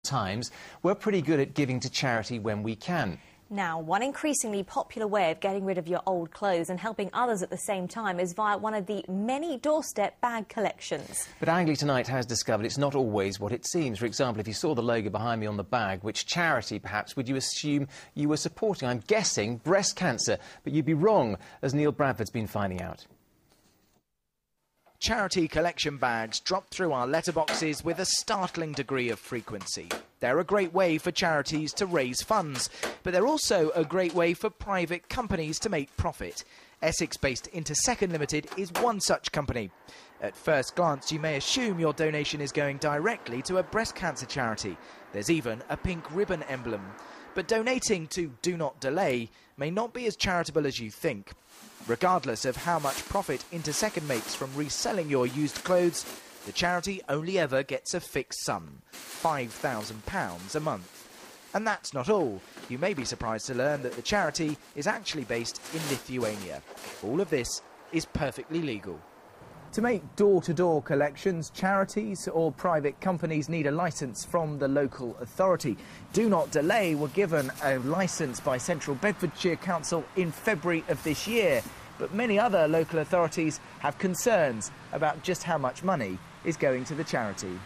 times, we're pretty good at giving to charity when we can. Now, one increasingly popular way of getting rid of your old clothes and helping others at the same time is via one of the many doorstep bag collections. But Anglia Tonight has discovered it's not always what it seems. For example, if you saw the logo behind me on the bag, which charity, perhaps, would you assume you were supporting? I'm guessing breast cancer, but you'd be wrong, as Neil Bradford's been finding out. Charity collection bags drop through our letterboxes with a startling degree of frequency. They're a great way for charities to raise funds, but they're also a great way for private companies to make profit. Essex-based Intersecond Limited is one such company. At first glance, you may assume your donation is going directly to a breast cancer charity. There's even a pink ribbon emblem. But donating to Do Not Delay may not be as charitable as you think. Regardless of how much profit Intersecond makes from reselling your used clothes, the charity only ever gets a fixed sum, £5,000 a month. And that's not all. You may be surprised to learn that the charity is actually based in Lithuania. All of this is perfectly legal. To make door-to-door collections, charities or private companies need a licence from the local authority. Do Not Delay were given a licence by Central Bedfordshire Council in February of this year, but many other local authorities have concerns about just how much money is going to the charity.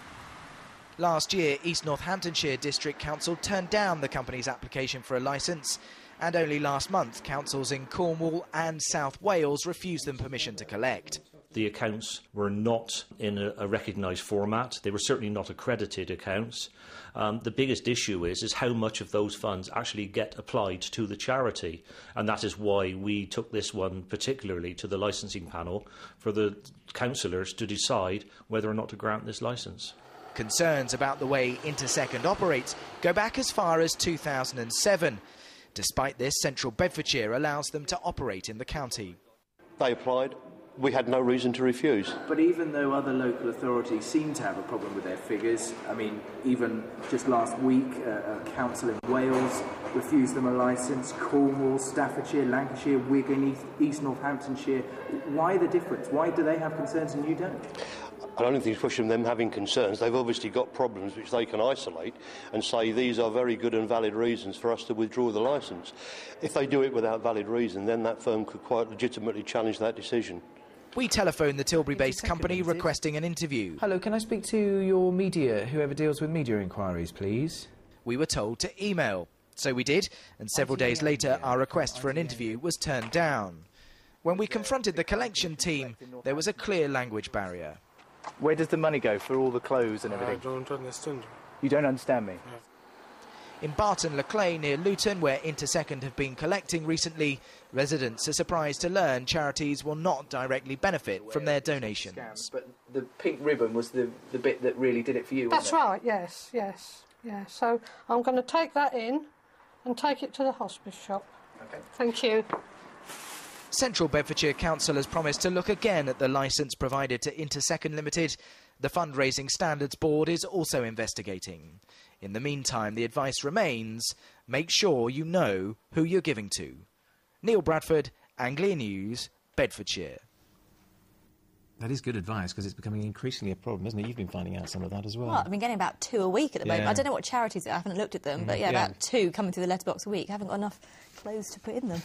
Last year, East Northamptonshire District Council turned down the company's application for a licence, and only last month, councils in Cornwall and South Wales refused them permission to collect. The accounts were not in a recognised format. They were certainly not accredited accounts. The biggest issue is how much of those funds actually get applied to the charity. And that is why we took this one particularly to the licensing panel for the councillors to decide whether or not to grant this licence. Concerns about the way Intersecond operates go back as far as 2007. Despite this, Central Bedfordshire allows them to operate in the county. They applied. We had no reason to refuse. But even though other local authorities seem to have a problem with their figures, I mean, even just last week, a council in Wales refused them a licence, Cornwall, Staffordshire, Lancashire, Wigan, East Northamptonshire. Why the difference? Why do they have concerns and you don't? I don't think it's pushing them having concerns. They've obviously got problems which they can isolate and say these are very good and valid reasons for us to withdraw the licence. If they do it without valid reason, then that firm could quite legitimately challenge that decision. We telephoned the Tilbury-based company requesting an interview. Hello, can I speak to your media, whoever deals with media inquiries, please? We were told to email. So we did, and several days later our request for an interview was turned down. When we confronted the collection team, there was a clear language barrier. Where does the money go for all the clothes and everything? I don't understand. You don't understand me? Yeah. In Barton-le-Clay near Luton, where Intersecond have been collecting recently, residents are surprised to learn charities will not directly benefit from their donations. But the pink ribbon was the bit that really did it for you, wasn't it? That's right, yes, yes, yeah. So I'm going to take that in and take it to the hospice shop. Okay. Thank you. Central Bedfordshire Council has promised to look again at the licence provided to Intersecond Limited. The Fundraising Standards Board is also investigating. In the meantime, the advice remains, make sure you know who you're giving to. Neil Bradford, Anglia News, Bedfordshire. That is good advice, because it's becoming increasingly a problem, isn't it? You've been finding out some of that as well. Well, I've been getting about 2 a week at the moment. Yeah. I don't know what charities, I haven't looked at them, but yeah, about 2 coming through the letterbox a week. I haven't got enough clothes to put in them.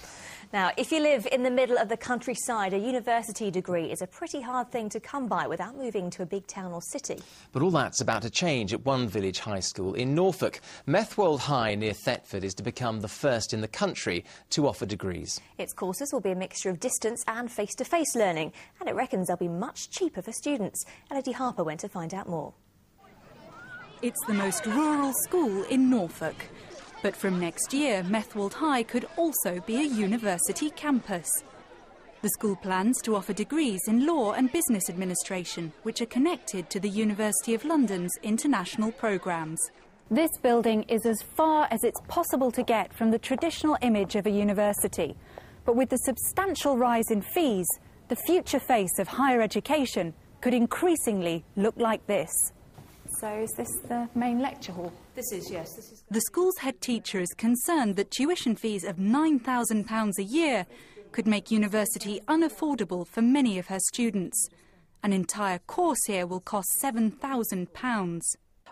Now, if you live in the middle of the countryside, a university degree is a pretty hard thing to come by without moving to a big town or city. But all that's about to change at one village high school in Norfolk. Methwold High near Thetford is to become the first in the country to offer degrees. Its courses will be a mixture of distance and face-to-face learning, and it reckons they'll be much cheaper for students. Elodie Harper went to find out more. It's the most rural school in Norfolk. But from next year, Methwold High could also be a university campus. The school plans to offer degrees in law and business administration, which are connected to the University of London's international programmes. This building is as far as it's possible to get from the traditional image of a university. But with the substantial rise in fees, the future face of higher education could increasingly look like this. So is this the main lecture hall? This is, yes. The school's head teacher is concerned that tuition fees of £9,000 a year could make university unaffordable for many of her students. An entire course here will cost £7,000.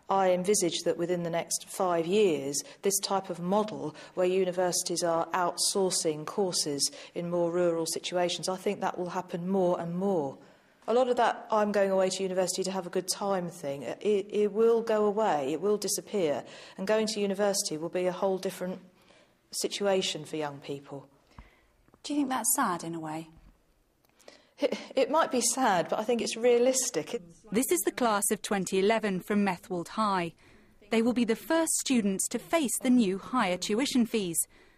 I envisage that within the next 5 years, this type of model where universities are outsourcing courses in more rural situations, I think that will happen more and more. A lot of that I'm going away to university to have a good time thing, it will go away, it will disappear, and going to university will be a whole different situation for young people. Do you think that's sad in a way? It might be sad, but I think it's realistic. This is the class of 2011 from Methwold High. They will be the first students to face the new higher tuition fees.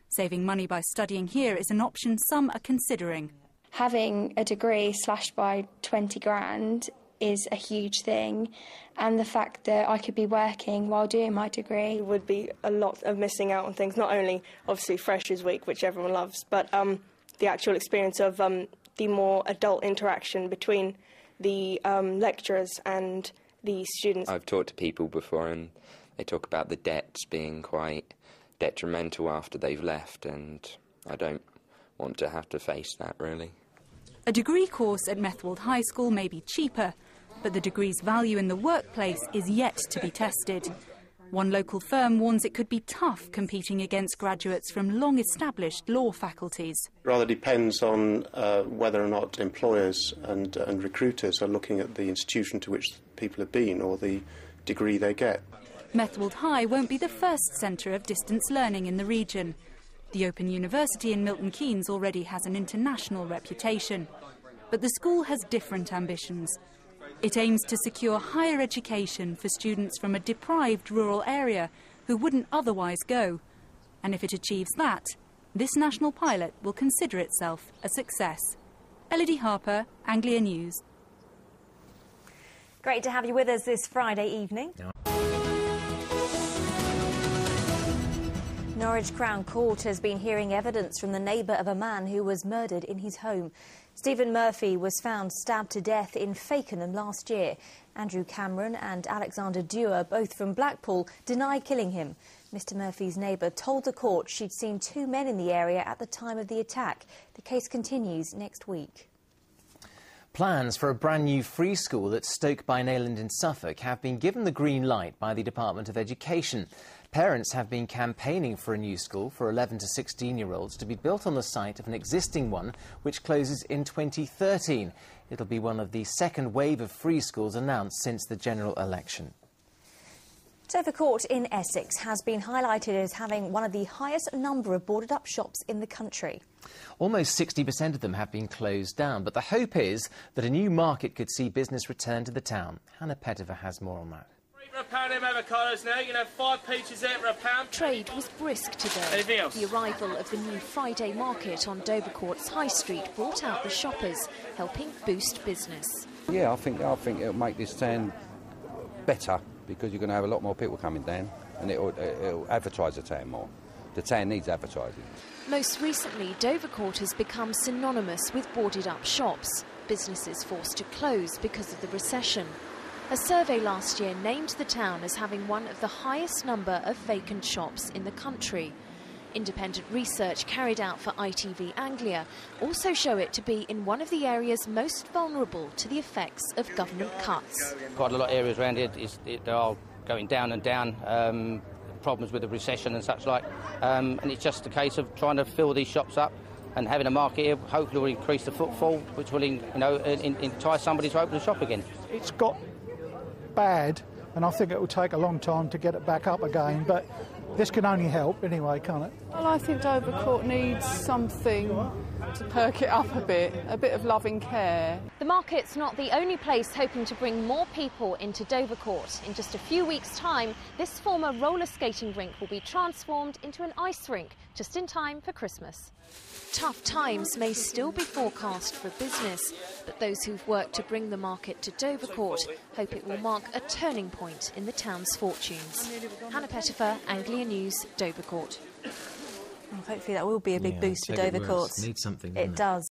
Saving money by studying here is an option some are considering. Having a degree slashed by 20 grand is a huge thing, and the fact that I could be working while doing my degree would be a lot of missing out on things, not only obviously Freshers' Week, which everyone loves, but the actual experience of the more adult interaction between the lecturers and the students. I've talked to people before and they talk about the debts being quite detrimental after they've left, and I don't want to have to face that, really. A degree course at Methwold High School may be cheaper, but the degree's value in the workplace is yet to be tested. One local firm warns it could be tough competing against graduates from long-established law faculties. It rather depends on whether or not employers and recruiters are looking at the institution to which people have been or the degree they get. Methwold High won't be the first centre of distance learning in the region. The Open University in Milton Keynes already has an international reputation. But the school has different ambitions. It aims to secure higher education for students from a deprived rural area who wouldn't otherwise go. And if it achieves that, this national pilot will consider itself a success. Elodie Harper, Anglia News. Great to have you with us this Friday evening. Yeah. Norwich Crown Court has been hearing evidence from the neighbour of a man who was murdered in his home. Stephen Murphy was found stabbed to death in Fakenham last year. Andrew Cameron and Alexander Dewar, both from Blackpool, deny killing him. Mr Murphy's neighbour told the court she'd seen 2 men in the area at the time of the attack. The case continues next week. Plans for a brand new free school at Stoke by Nayland in Suffolk have been given the green light by the Department of Education. Parents have been campaigning for a new school for 11 to 16-year-olds to be built on the site of an existing one which closes in 2013. It'll be one of the second wave of free schools announced since the general election. Dovercourt in Essex has been highlighted as having one of the highest number of boarded-up shops in the country. Almost 60% of them have been closed down, but the hope is that a new market could see business return to the town. Hannah Pettifer has more on that. For a pound of avocados now, you can have 5 peaches there for a pound. Trade was brisk today. Anything else? The arrival of the new Friday market on Dovercourt's High Street brought out the shoppers, helping boost business. Yeah, I think it'll make this town better because you're going to have a lot more people coming down and it'll advertise the town more. The town needs advertising. Most recently, Dovercourt has become synonymous with boarded-up shops, businesses forced to close because of the recession. A survey last year named the town as having one of the highest number of vacant shops in the country. Independent research carried out for ITV Anglia also show it to be in one of the areas most vulnerable to the effects of government cuts. Quite a lot of areas around here, they are going down and down, problems with the recession and such like, and it's just a case of trying to fill these shops up and having a market here hopefully will increase the footfall, which will entice somebody to open a shop again. It's got bad, and I think it will take a long time to get it back up again, but this can only help anyway, can't it? Well, I think Dovercourt needs something to perk it up a bit of loving care. The market's not the only place hoping to bring more people into Dovercourt. In just a few weeks' time, this former roller skating rink will be transformed into an ice rink, just in time for Christmas. Tough times may still be forecast for business, but those who've worked to bring the market to Dovercourt hope it will mark a turning point in the town's fortunes. Hannah Pettifer, Anglia News, Dovercourt. Well, hopefully that will be a big boost for Dovercourt. Needs something. It does.